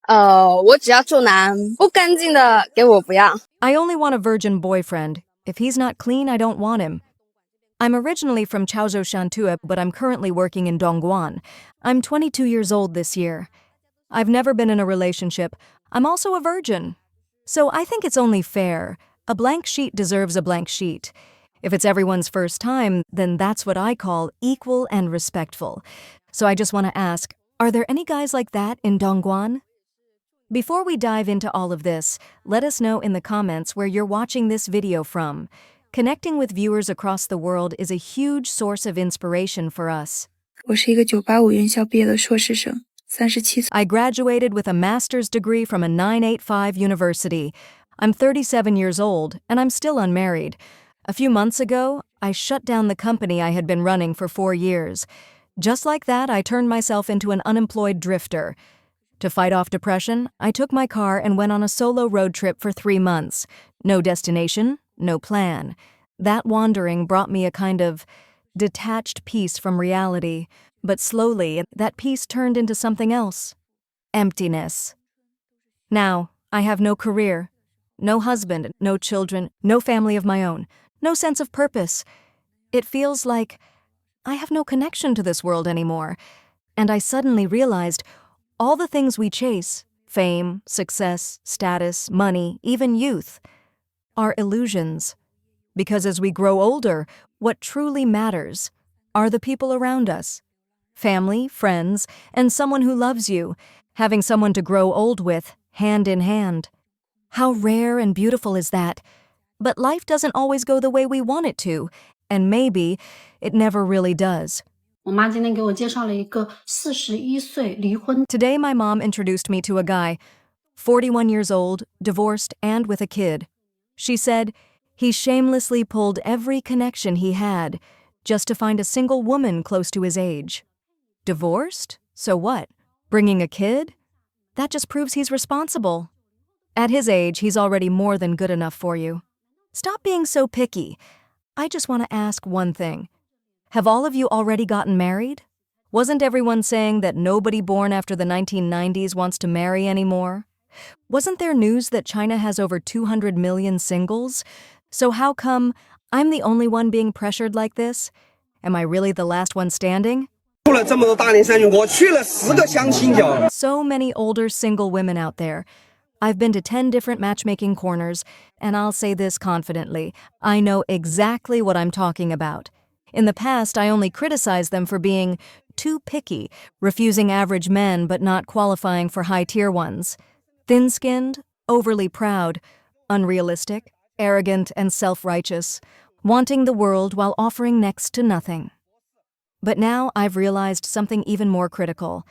我只要处男，不干净的给我不要。I only want a virgin boyfriend. If he's not clean, I don't want him. I'm originally from Chaozhou, Shantua, but I'm currently working in Dongguan. I'm 22 years old this year. I've never been in a relationship. I'm also a virgin. So I think it's only fair. A blank sheet deserves a blank sheet. If it's everyone's first time, then that's what I call equal and respectful. So I just want to ask, are there any guys like that in Dongguan? Before we dive into all of this, let us know in the comments where you're watching this video from. Connecting with viewers across the world is a huge source of inspiration for us. 我是一个985院校毕业的硕士生，37岁。I graduated with a master's degree from a 985 university. I'm 37 years old, and I'm still unmarried. A few months ago, I shut down the company I had been running for 4 years. Just like that, I turned myself into an unemployed drifter. To fight off depression, I took my car and went on a solo road trip for 3 months. No destination, no plan. That wandering brought me a kind of detached peace from reality, but slowly that peace turned into something else. Emptiness. Now, I have no career, no husband, no children, no family of my own, no sense of purpose. It feels like I have no connection to this world anymore, and I suddenly realized all the things we chase, fame, success, status, money, even youth, are illusions. Because as we grow older, what truly matters are the people around us. Family, friends, and someone who loves you, having someone to grow old with, hand in hand. How rare and beautiful is that? But life doesn't always go the way we want it to, and maybe it never really does. 我妈今天给我介绍了一个41岁离婚。 Today my mom introduced me to a guy, 41 years old, divorced, and with a kid. She said he shamelessly pulled every connection he had just to find a single woman close to his age. Divorced? So what? Bringing a kid? That just proves he's responsible. At his age, he's already more than good enough for you. Stop being so picky. I just want to ask one thing. Have all of you already gotten married? Wasn't everyone saying that nobody born after the 1990s wants to marry anymore? Wasn't there news that China has over 200 million singles? So how come I'm the only one being pressured like this? Am I really the last one standing? So many older single women out there. I've been to 10 different matchmaking corners, and I'll say this confidently. I know exactly what I'm talking about. In the past, I only criticized them for being too picky, refusing average men but not qualifying for high-tier ones. Thin-skinned, overly proud, unrealistic, arrogant, and self-righteous, wanting the world while offering next to nothing. But now I've realized something even more critical.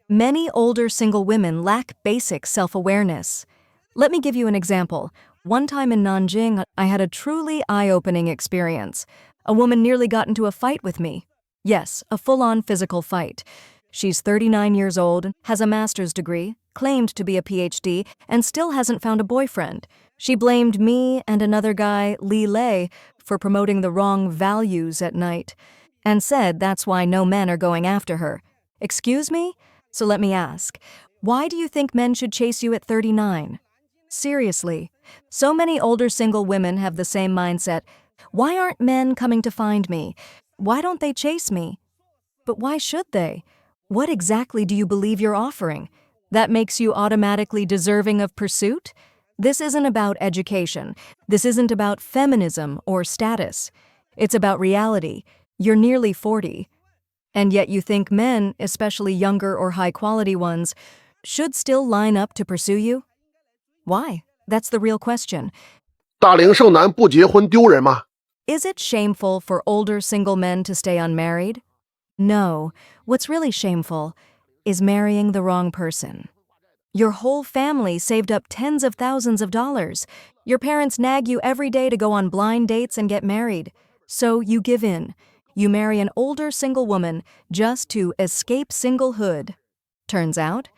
Many older single women lack basic self-awareness. Let me give you an example. One time in Nanjing, I had a truly eye-opening experience. A woman nearly got into a fight with me. Yes, a full-on physical fight. She's 39 years old, has a master's degree, claimed to be a PhD, and still hasn't found a boyfriend. She blamed me and another guy, Li Lei, for promoting the wrong values at night, and said that's why no men are going after her. Excuse me? So let me ask, why do you think men should chase you at 39? Seriously, so many older single women have the same mindset. Why aren't men coming to find me? Why don't they chase me? But why should they? What exactly do you believe you're offering? That makes you automatically deserving of pursuit? This isn't about education. This isn't about feminism or status. It's about reality. You're nearly 40. And yet you think men, especially younger or high-quality ones, should still line up to pursue you? Why? That's the real question. 大龄剩男不结婚丢人吗？ Is it shameful for older single men to stay unmarried? No. What's really shameful is marrying the wrong person. Your whole family saved up tens of thousands of dollars. Your parents nag you every day to go on blind dates and get married. So you give in. You marry an older single woman just to escape singlehood. Turns out,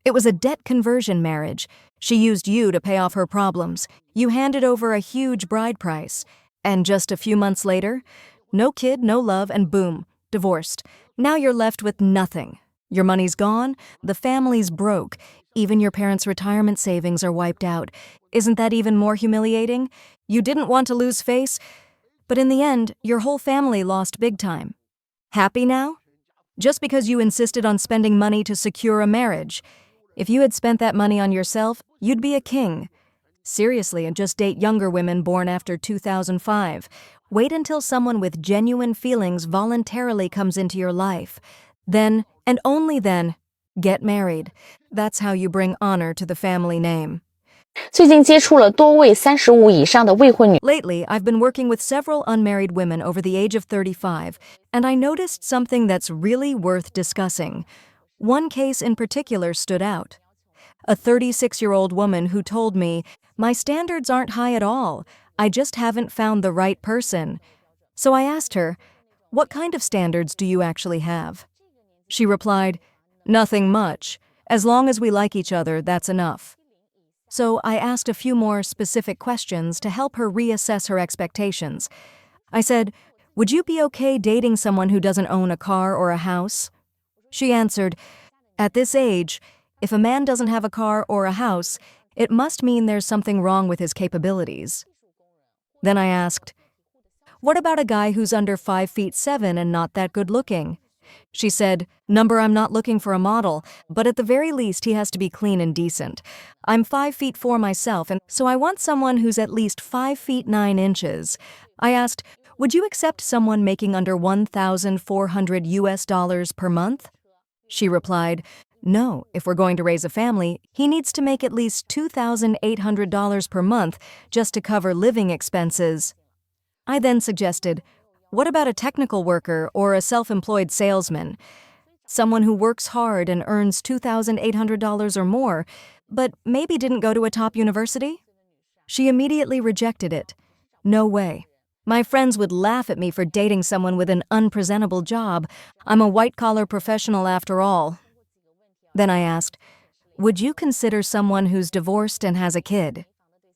it was a debt conversion marriage. She used you to pay off her problems. You handed over a huge bride price. And just a few months later, no kid, no love, and boom, divorced. Now you're left with nothing. Your money's gone, the family's broke, even your parents' retirement savings are wiped out. Isn't that even more humiliating? You didn't want to lose face, but in the end, your whole family lost big time. Happy now? Just because you insisted on spending money to secure a marriage. If you had spent that money on yourself, you'd be a king. Seriously, and just date younger women born after 2005. Wait until someone with genuine feelings voluntarily comes into your life. Then, and only then, get married. That's how you bring honor to the family name. 最近接触了多位35以上的未婚女。 Lately, I've been working with several unmarried women over the age of 35, and I noticed something that's really worth discussing. One case in particular stood out. A 36-year-old woman who told me, "My standards aren't high at all. I just haven't found the right person." So I asked her, "What kind of standards do you actually have?" She replied, "Nothing much. As long as we like each other, that's enough." So I asked a few more specific questions to help her reassess her expectations. I said, "Would you be okay dating someone who doesn't own a car or a house?" She answered, "At this age, if a man doesn't have a car or a house, it must mean there's something wrong with his capabilities." Then I asked, "What about a guy who's under 5'7" and not that good looking?" She said, "Number, I'm not looking for a model, but at the very least he has to be clean and decent. I'm 5'4" myself, and so I want someone who's at least 5'9". I asked, "Would you accept someone making under $1,400 per month?" She replied, "No, if we're going to raise a family, he needs to make at least $2,800 per month just to cover living expenses." I then suggested, "What about a technical worker or a self-employed salesman? Someone who works hard and earns $2,800 or more, but maybe didn't go to a top university?" She immediately rejected it. "No way. My friends would laugh at me for dating someone with an unpresentable job. I'm a white-collar professional after all." Then I asked, "Would you consider someone who's divorced and has a kid?"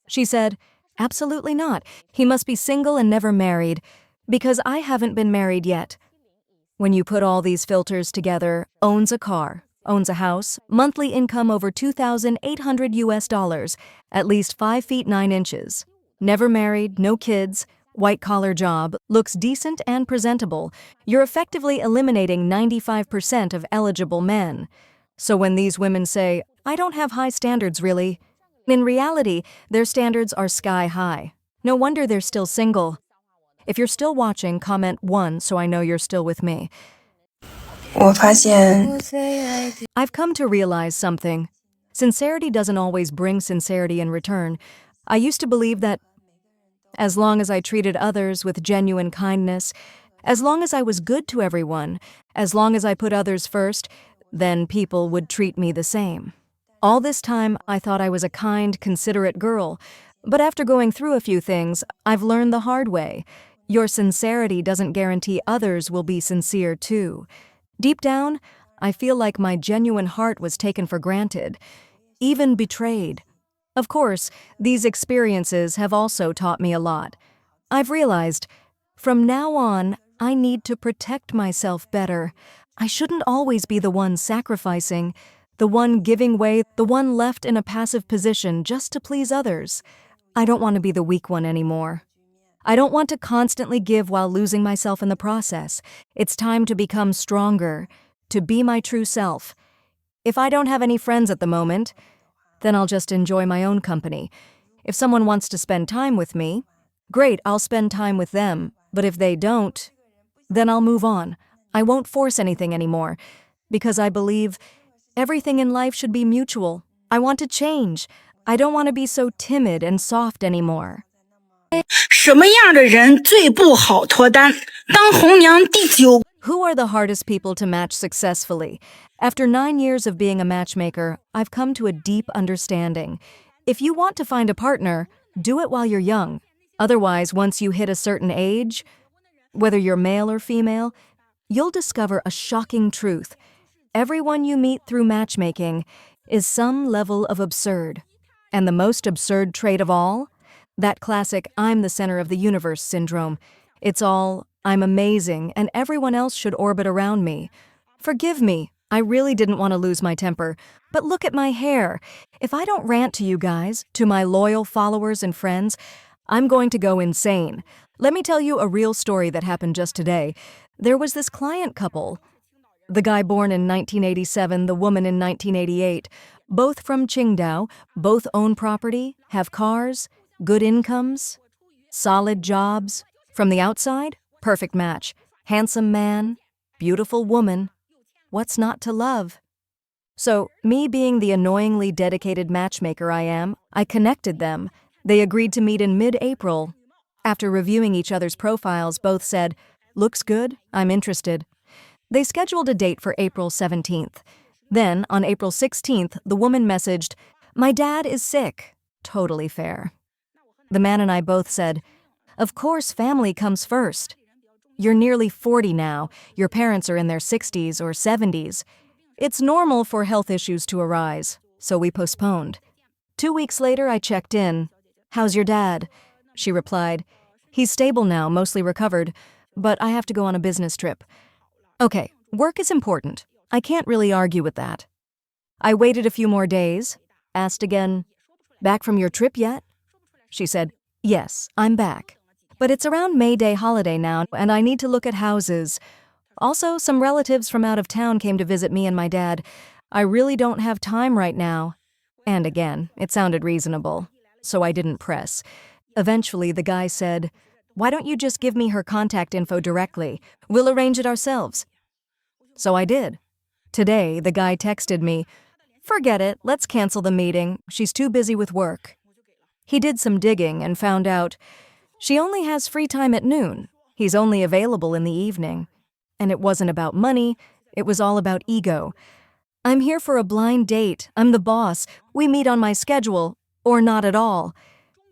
She said, "Absolutely not. He must be single and never married, because I haven't been married yet." When you put all these filters together, owns a car, owns a house, monthly income over $2,800, at least 5'9", never married, no kids, white-collar job, looks decent and presentable, you're effectively eliminating 95% of eligible men. So when these women say, "I don't have high standards really," in reality, their standards are sky high. No wonder they're still single. If you're still watching, comment 1 so I know you're still with me. 我发现 I've come to realize something. Sincerity doesn't always bring sincerity in return. I used to believe that as long as I treated others with genuine kindness, as long as I was good to everyone, as long as I put others first, then people would treat me the same. All this time, I thought I was a kind, considerate girl. But after going through a few things, I've learned the hard way. Your sincerity doesn't guarantee others will be sincere too. Deep down, I feel like my genuine heart was taken for granted, even betrayed. Of course, these experiences have also taught me a lot. I've realized, from now on, I need to protect myself better. I shouldn't always be the one sacrificing, the one giving way, the one left in a passive position just to please others. I don't want to be the weak one anymore. I don't want to constantly give while losing myself in the process. It's time to become stronger, to be my true self. If I don't have any friends at the moment, then I'll just enjoy my own company. If someone wants to spend time with me, great, I'll spend time with them. But if they don't, then I'll move on. I won't force anything anymore, because I believe everything in life should be mutual. I want to change. I don't want to be so timid and soft anymore. 什么样的人最不好脱单？当红娘第9。 Who are the hardest people to match successfully? After 9 years of being a matchmaker, I've come to a deep understanding. If you want to find a partner, do it while you're young. Otherwise, once you hit a certain age, whether you're male or female, you'll discover a shocking truth. Everyone you meet through matchmaking is some level of absurd. And the most absurd trait of all? That classic "I'm the center of the universe" syndrome. It's all, "I'm amazing and everyone else should orbit around me." Forgive me, I really didn't want to lose my temper, but look at my hair. If I don't rant to you guys, to my loyal followers and friends, I'm going to go insane. Let me tell you a real story that happened just today. There was this client couple. The guy born in 1987, the woman in 1988, both from Qingdao, both own property, have cars, good incomes, solid jobs. From the outside, perfect match. Handsome man, beautiful woman. What's not to love? So, me being the annoyingly dedicated matchmaker I am, I connected them. They agreed to meet in mid-April. After reviewing each other's profiles, both said, "Looks good, I'm interested." They scheduled a date for April 17th. Then, on April 16th, the woman messaged, "My dad is sick." Totally fair. The man and I both said, "Of course, family comes first. You're nearly 40 now. Your parents are in their 60s or 70s. It's normal for health issues to arise, so we postponed." 2 weeks later, I checked in. "How's your dad?" She replied, "He's stable now, mostly recovered, but I have to go on a business trip." Okay, work is important. I can't really argue with that. I waited a few more days, asked again, "Back from your trip yet?" She said, "Yes, I'm back. But it's around May Day holiday now, and I need to look at houses. Also, some relatives from out of town came to visit me and my dad. I really don't have time right now." And again, it sounded reasonable, so I didn't press. Eventually, the guy said, "Why don't you just give me her contact info directly? We'll arrange it ourselves." So I did. Today, the guy texted me, "Forget it, let's cancel the meeting. She's too busy with work." He did some digging and found out she only has free time at noon. He's only available in the evening. And it wasn't about money, it was all about ego. "I'm here for a blind date. I'm the boss. We meet on my schedule, or not at all."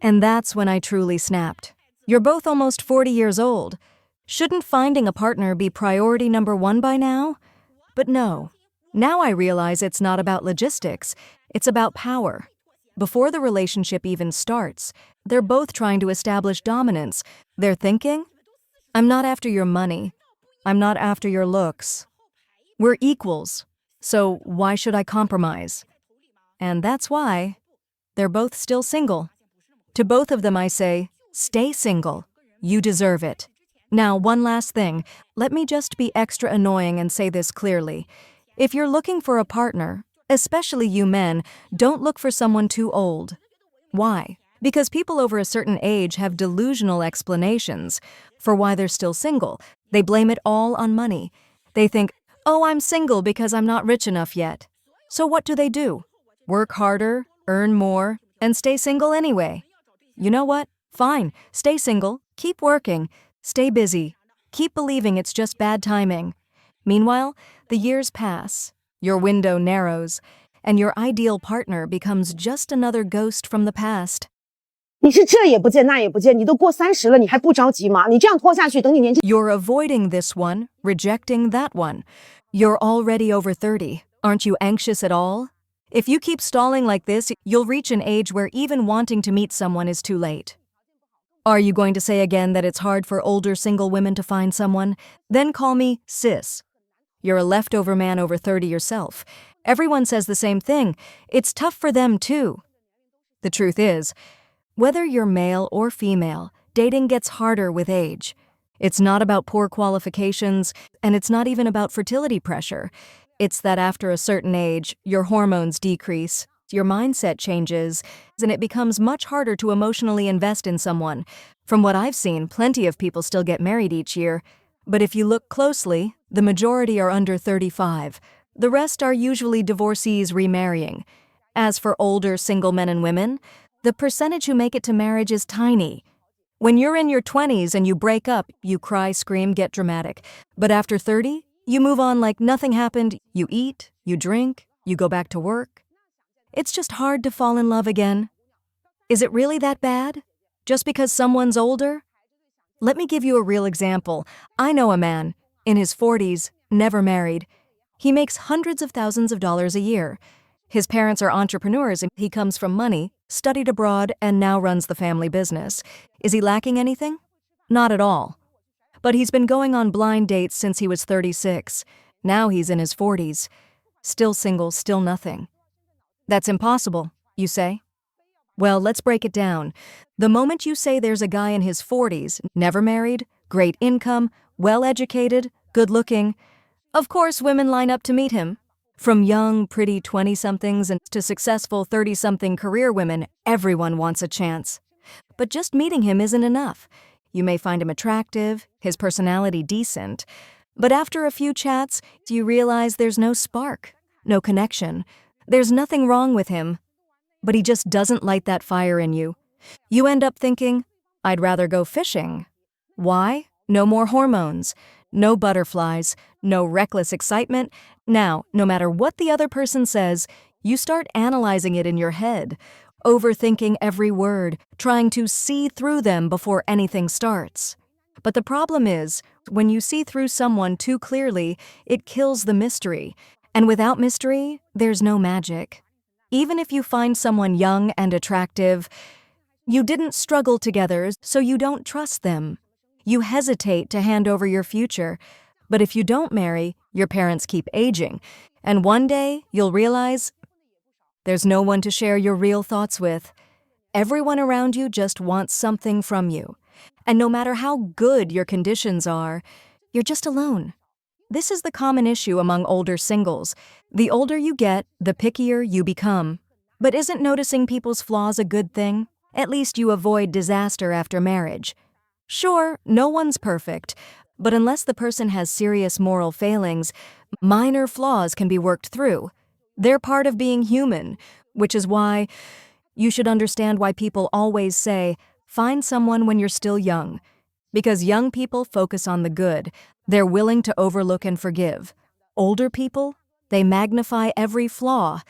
And that's when I truly snapped. You're both almost 40 years old. Shouldn't finding a partner be priority number one by now? But no. Now I realize it's not about logistics, it's about power. Before the relationship even starts, they're both trying to establish dominance. They're thinking, "I'm not after your money. I'm not after your looks. We're equals, so why should I compromise?" And that's why they're both still single. To both of them I say, stay single. You deserve it. Now, one last thing. Let me just be extra annoying and say this clearly. If you're looking for a partner, especially you men, don't look for someone too old. Why? Because people over a certain age have delusional explanations for why they're still single. They blame it all on money. They think, "Oh, I'm single because I'm not rich enough yet." So what do? Work harder, earn more, and stay single anyway. You know what? Fine, stay single, keep working, stay busy, keep believing it's just bad timing. Meanwhile, the years pass, your window narrows, and your ideal partner becomes just another ghost from the past. 你是这也不见那也不见，你都过30了，你还不着急吗？你这样拖下去，等你年纪 You're avoiding this one, rejecting that one. You're already over 30. Aren't you anxious at all? If you keep stalling like this, you'll reach an age where even wanting to meet someone is too late. Are you going to say again that it's hard for older single women to find someone? Then call me sis. You're a leftover man over 30 yourself. Everyone says the same thing. It's tough for them too. The truth is, whether you're male or female, dating gets harder with age. It's not about poor qualifications, and it's not even about fertility pressure. It's that after a certain age, your hormones decrease, your mindset changes, and it becomes much harder to emotionally invest in someone. From what I've seen, plenty of people still get married each year. But if you look closely, the majority are under 35. The rest are usually divorcees remarrying. As for older single men and women, the percentage who make it to marriage is tiny. When you're in your 20s and you break up, you cry, scream, get dramatic. But after 30, you move on like nothing happened. You eat, you drink, you go back to work. It's just hard to fall in love again. Is it really that bad? Just because someone's older? Let me give you a real example. I know a man, in his 40s, never married. He makes hundreds of thousands of dollars a year. His parents are entrepreneurs and he comes from money, studied abroad, and now runs the family business. Is he lacking anything? Not at all. But he's been going on blind dates since he was 36. Now he's in his 40s. Still single, still nothing. That's impossible, you say? Well, let's break it down. The moment you say there's a guy in his 40s, never married, great income, well-educated, good-looking, of course women line up to meet him. From young, pretty 20-somethings and to successful 30-something career women, everyone wants a chance. But just meeting him isn't enough. You may find him attractive, his personality decent, but after a few chats, you realize there's no spark, no connection. There's nothing wrong with him, but he just doesn't light that fire in you. You end up thinking, I'd rather go fishing. Why? No more hormones, no butterflies, no reckless excitement. Now, no matter what the other person says, you start analyzing it in your head, overthinking every word, trying to see through them before anything starts. But the problem is, when you see through someone too clearly, it kills the mystery. And without mystery, there's no magic. Even if you find someone young and attractive, you didn't struggle together, so you don't trust them. You hesitate to hand over your future. But if you don't marry, your parents keep aging. And one day, you'll realize there's no one to share your real thoughts with. Everyone around you just wants something from you. And no matter how good your conditions are, you're just alone. This is the common issue among older singles. The older you get, the pickier you become. But isn't noticing people's flaws a good thing? At least you avoid disaster after marriage. Sure, no one's perfect, but unless the person has serious moral failings, minor flaws can be worked through. They're part of being human, which is why you should understand why people always say, find someone when you're still young. Because young people focus on the good. They're willing to overlook and forgive. Older people, they magnify every flaw.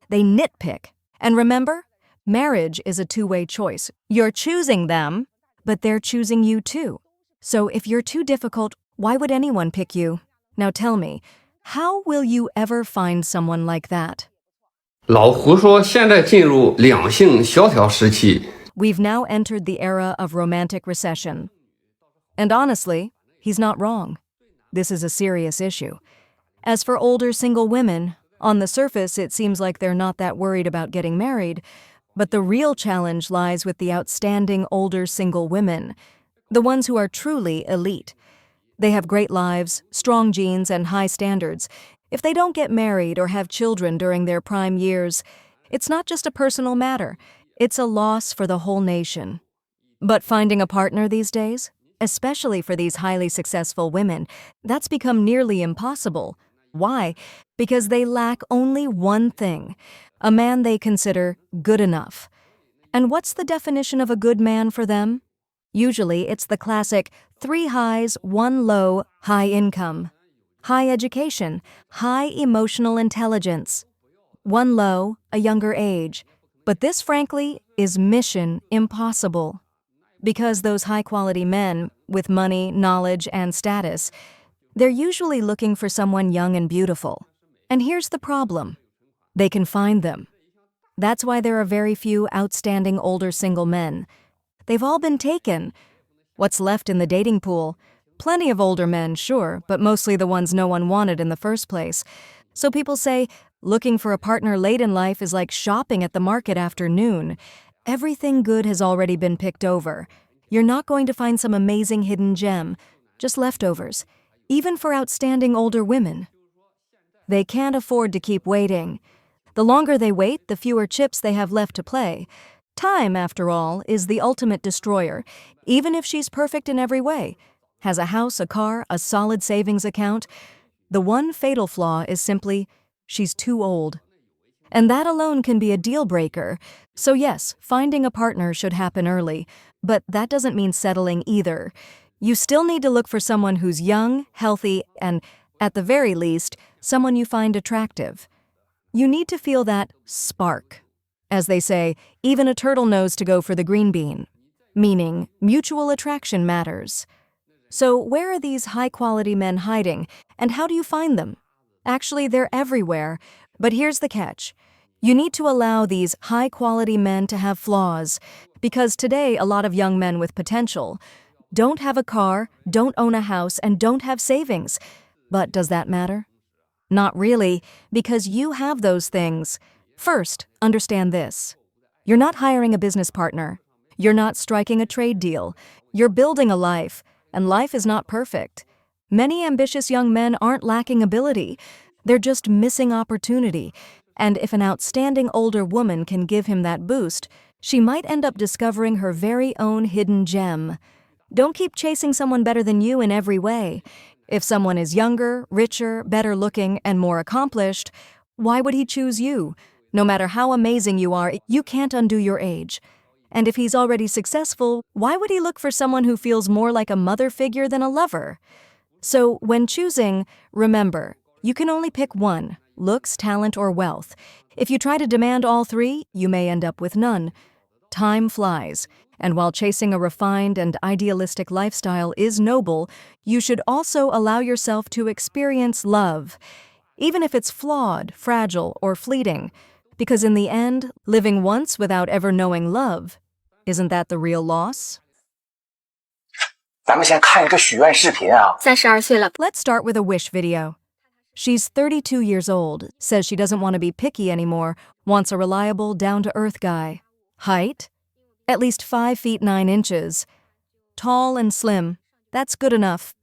They nitpick. And remember, marriage is a two-way choice. You're choosing them, but they're choosing you too. So if you're too difficult, why would anyone pick you? Now tell me, how will you ever find someone like that? 老胡说，现在进入两性萧条时期。 We've now entered the era of romantic recession. And honestly, he's not wrong. This is a serious issue. As for older single women, on the surface it seems like they're not that worried about getting married, but the real challenge lies with the outstanding older single women, the ones who are truly elite. They have great lives, strong genes, and high standards. If they don't get married or have children during their prime years, it's not just a personal matter, it's a loss for the whole nation. But finding a partner these days, especially for these highly successful women, that's become nearly impossible. Why? Because they lack only one thing, a man they consider good enough. And what's the definition of a good man for them? Usually it's the classic 3 highs, 1 low, high income, high education, high emotional intelligence, 1 low, a younger age. But this, frankly, is mission impossible. Because those high-quality men, with money, knowledge, and status, they're usually looking for someone young and beautiful. And here's the problem. They can find them. That's why there are very few outstanding older single men. They've all been taken. What's left in the dating pool? Plenty of older men, sure, but mostly the ones no one wanted in the first place. So people say, looking for a partner late in life is like shopping at the market after noon. Everything good has already been picked over. You're not going to find some amazing hidden gem, just leftovers, even for outstanding older women. They can't afford to keep waiting. The longer they wait, the fewer chips they have left to play. Time, after all, is the ultimate destroyer, even if she's perfect in every way. Has a house, a car, a solid savings account. The one fatal flaw is simply, she's too old. And that alone can be a deal breaker. So yes, finding a partner should happen early, but that doesn't mean settling either. You still need to look for someone who's young, healthy, and, at the very least, someone you find attractive. You need to feel that spark. As they say, even a turtle knows to go for the green bean, meaning mutual attraction matters. So where are these high-quality men hiding, and how do you find them? Actually, they're everywhere, but here's the catch. You need to allow these high-quality men to have flaws, because today a lot of young men with potential don't have a car, don't own a house, and don't have savings. But does that matter? Not really, because you have those things. First, understand this. You're not hiring a business partner. You're not striking a trade deal. You're building a life, and life is not perfect. Many ambitious young men aren't lacking ability. They're just missing opportunity. And if an outstanding older woman can give him that boost, she might end up discovering her very own hidden gem. Don't keep chasing someone better than you in every way. If someone is younger, richer, better looking, and more accomplished, why would he choose you? No matter how amazing you are, you can't undo your age. And if he's already successful, why would he look for someone who feels more like a mother figure than a lover? So, when choosing, remember, you can only pick one: looks, talent, or wealth. If you try to demand all three, you may end up with none. Time flies, and while chasing a refined and idealistic lifestyle is noble, you should also allow yourself to experience love, even if it's flawed, fragile, or fleeting. Because in the end, living once without ever knowing love, isn't that the real loss? 咱们先看一个许愿视频啊。32岁了， Let's start with a wish video. She's 32 years old, says she doesn't want to be picky anymore, wants a reliable, down-to-earth guy. Height? At least 5 feet 9 inches. Tall and slim. That's good enough.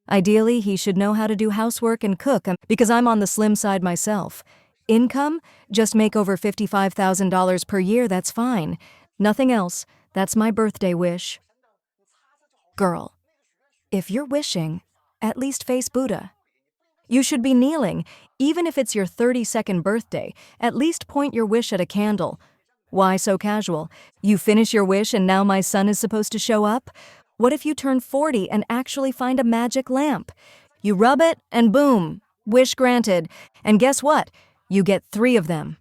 Ideally, he should know how to do housework and cook, because I'm on the slim side myself. Income? Just make over $55,000 per year, that's fine. Nothing else. That's my birthday wish. Girl, if you're wishing, at least face Buddha. You should be kneeling, even if it's your 32nd birthday. At least point your wish at a candle. Why so casual? You finish your wish and now my son is supposed to show up? What if you turn 40 and actually find a magic lamp? You rub it and boom, wish granted. And guess what? You get 3 of them.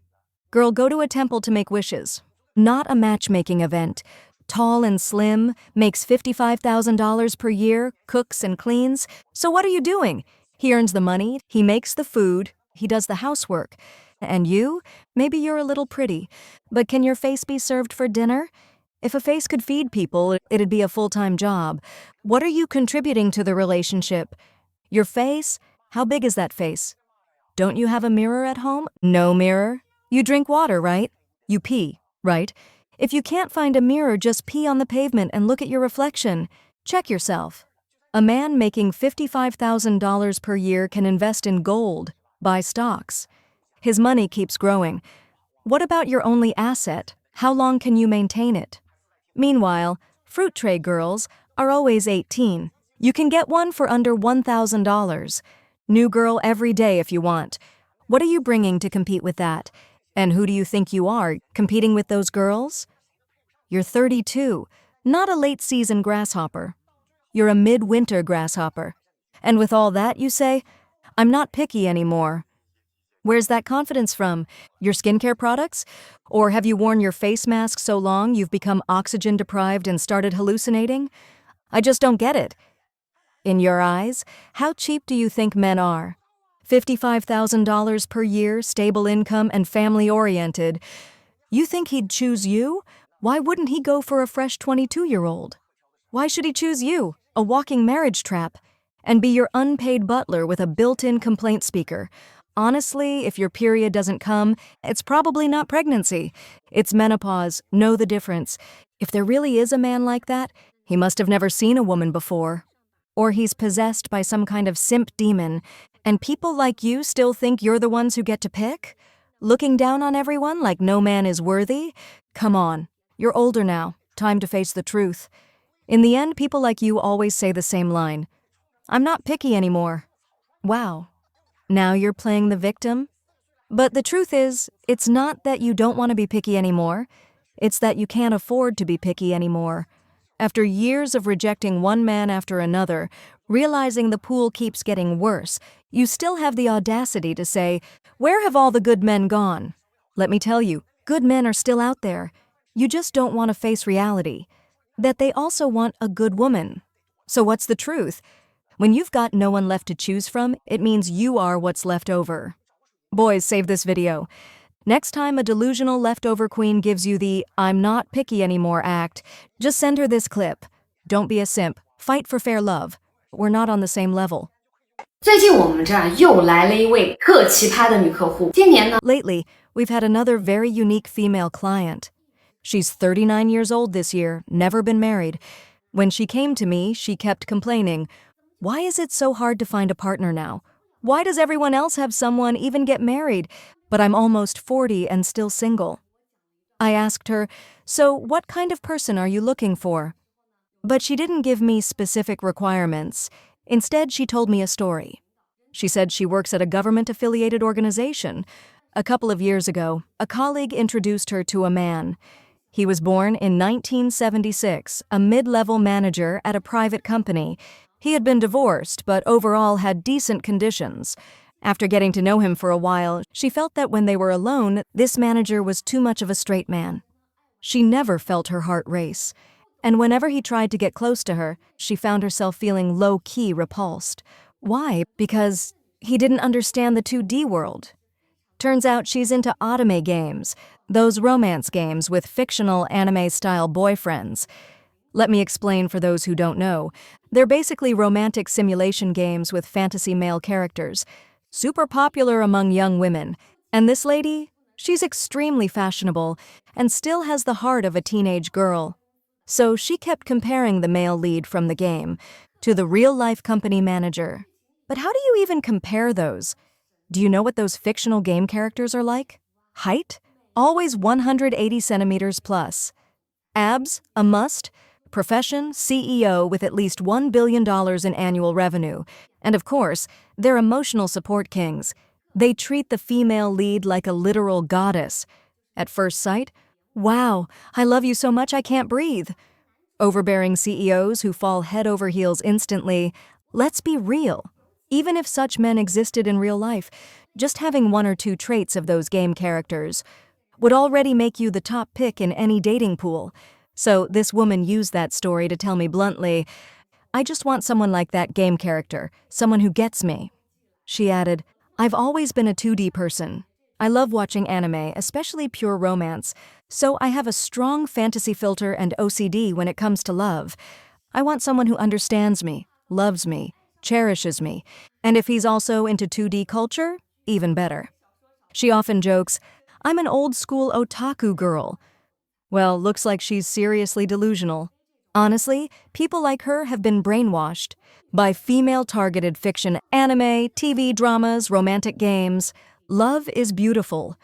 Girl, go to a temple to make wishes, not a matchmaking event. Tall and slim, makes $55,000 per year, cooks and cleans. So what are you doing? He earns the money, he makes the food, he does the housework. And you? Maybe you're a little pretty, but can your face be served for dinner? If a face could feed people, it'd be a full-time job. What are you contributing to the relationship? Your face? How big is that face? Don't you have a mirror at home? No mirror? You drink water, right? You pee, right? If you can't find a mirror, just pee on the pavement and look at your reflection. Check yourself. A man making $55,000 per year can invest in gold, buy stocks. His money keeps growing. What about your only asset? How long can you maintain it? Meanwhile, fruit tray girls are always 18. You can get one for under $1,000. New girl every day if you want. What are you bringing to compete with that? And who do you think you are, competing with those girls? You're 32, not a late-season grasshopper. You're a midwinter grasshopper. And with all that, you say, I'm not picky anymore. Where's that confidence from? Your skincare products? Or have you worn your face mask so long you've become oxygen-deprived and started hallucinating? I just don't get it. In your eyes, how cheap do you think men are? $55,000 per year, stable income, and family-oriented. You think he'd choose you? Why wouldn't he go for a fresh 22-year-old? Why should he choose you, a walking marriage trap, and be your unpaid butler with a built-in complaint speaker? Honestly, if your period doesn't come, it's probably not pregnancy. It's menopause. Know the difference. If there really is a man like that, he must have never seen a woman before. Or he's possessed by some kind of simp demon, and people like you still think you're the ones who get to pick? Looking down on everyone like no man is worthy? Come on, you're older now. Time to face the truth. In the end, people like you always say the same line. I'm not picky anymore. Wow. Now you're playing the victim? But the truth is, it's not that you don't want to be picky anymore. It's that you can't afford to be picky anymore. After years of rejecting one man after another, realizing the pool keeps getting worse, you still have the audacity to say, where have all the good men gone? Let me tell you, good men are still out there. You just don't want to face reality. That they also want a good woman. So what's the truth? When you've got no one left to choose from, it means you are what's left over. Boys, save this video. Next time a delusional leftover queen gives you the I'm not picky anymore act, just send her this clip. Don't be a simp. Fight for fair love. We're not on the same level. 最近我们这儿又来了一位特奇葩的女客户。今年呢 Lately, we've had another very unique female client. She's 39 years old this year, never been married. When she came to me, she kept complaining, "Why is it so hard to find a partner now? Why does everyone else have someone, even get married? But I'm almost 40 and still single." I asked her, "So what kind of person are you looking for?" But she didn't give me specific requirements. Instead, she told me a story. She said she works at a government-affiliated organization. A couple of years ago, a colleague introduced her to a man. He was born in 1976, a mid-level manager at a private company. He had been divorced, but overall had decent conditions. After getting to know him for a while, she felt that when they were alone, this manager was too much of a straight man. She never felt her heart race. And whenever he tried to get close to her, she found herself feeling low-key repulsed. Why? Because he didn't understand the 2D world. Turns out she's into anime games, those romance games with fictional anime-style boyfriends. Let me explain for those who don't know. They're basically romantic simulation games with fantasy male characters, super popular among young women. And this lady, she's extremely fashionable and still has the heart of a teenage girl. So she kept comparing the male lead from the game to the real-life company manager. But how do you even compare those? Do you know what those fictional game characters are like? Height? Always 180 centimeters plus. Abs? A must. Profession? CEO with at least $1 billion in annual revenue. And of course, they're emotional support kings. They treat the female lead like a literal goddess. At first sight, wow, I love you so much I can't breathe. Overbearing CEOs who fall head over heels instantly. Let's be real. Even if such men existed in real life, just having one or two traits of those game characters would already make you the top pick in any dating pool. So this woman used that story to tell me bluntly, "I just want someone like that game character, someone who gets me." She added, "I've always been a 2D person. I love watching anime, especially pure romance, so I have a strong fantasy filter and OCD when it comes to love. I want someone who understands me, loves me, cherishes me, and if he's also into 2D culture, even better." She often jokes, "I'm an old-school otaku girl." Well, looks like she's seriously delusional. Honestly, people like her have been brainwashed by female-targeted fiction, anime, TV dramas, romantic games. Love is beautiful.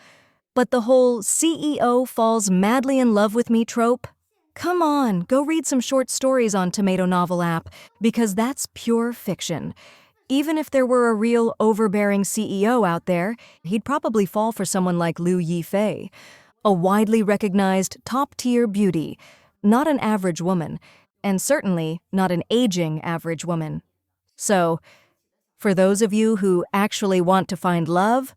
But the whole CEO falls madly in love with me trope? Come on, go read some short stories on Tomato Novel app, because that's pure fiction. Even if there were a real overbearing CEO out there, he'd probably fall for someone like Liu Yifei, a widely recognized top-tier beauty, not an average woman, and certainly not an aging average woman. So, for those of you who actually want to find love,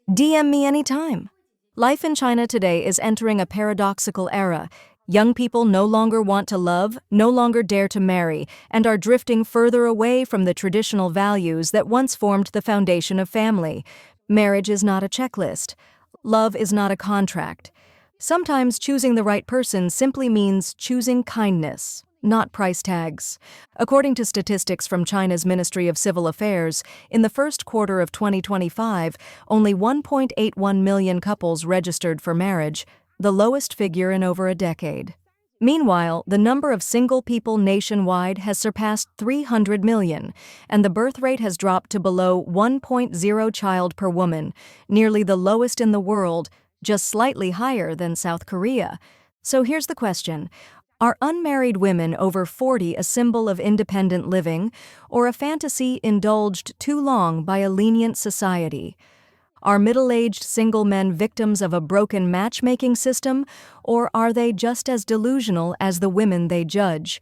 DM me anytime. Life in China today is entering a paradoxical era. Young people no longer want to love, no longer dare to marry, and are drifting further away from the traditional values that once formed the foundation of family. Marriage is not a checklist. Love is not a contract. Sometimes choosing the right person simply means choosing kindness, not price tags. According to statistics from China's Ministry of Civil Affairs, in the first quarter of 2025, only 1.81 million couples registered for marriage, the lowest figure in over a decade. Meanwhile, the number of single people nationwide has surpassed 300 million, and the birth rate has dropped to below 1.0 child per woman, nearly the lowest in the world, just slightly higher than South Korea. So here's the question. Are unmarried women over 40 a symbol of independent living, or a fantasy indulged too long by a lenient society? Are middle-aged single men victims of a broken matchmaking system, or are they just as delusional as the women they judge?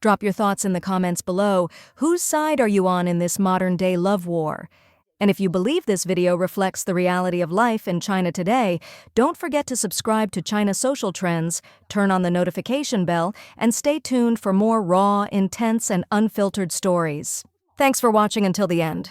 Drop your thoughts in the comments below. Whose side are you on in this modern-day love war? And if you believe this video reflects the reality of life in China today, don't forget to subscribe to China Social Trends, turn on the notification bell, and stay tuned for more raw, intense, and unfiltered stories. Thanks for watching until the end.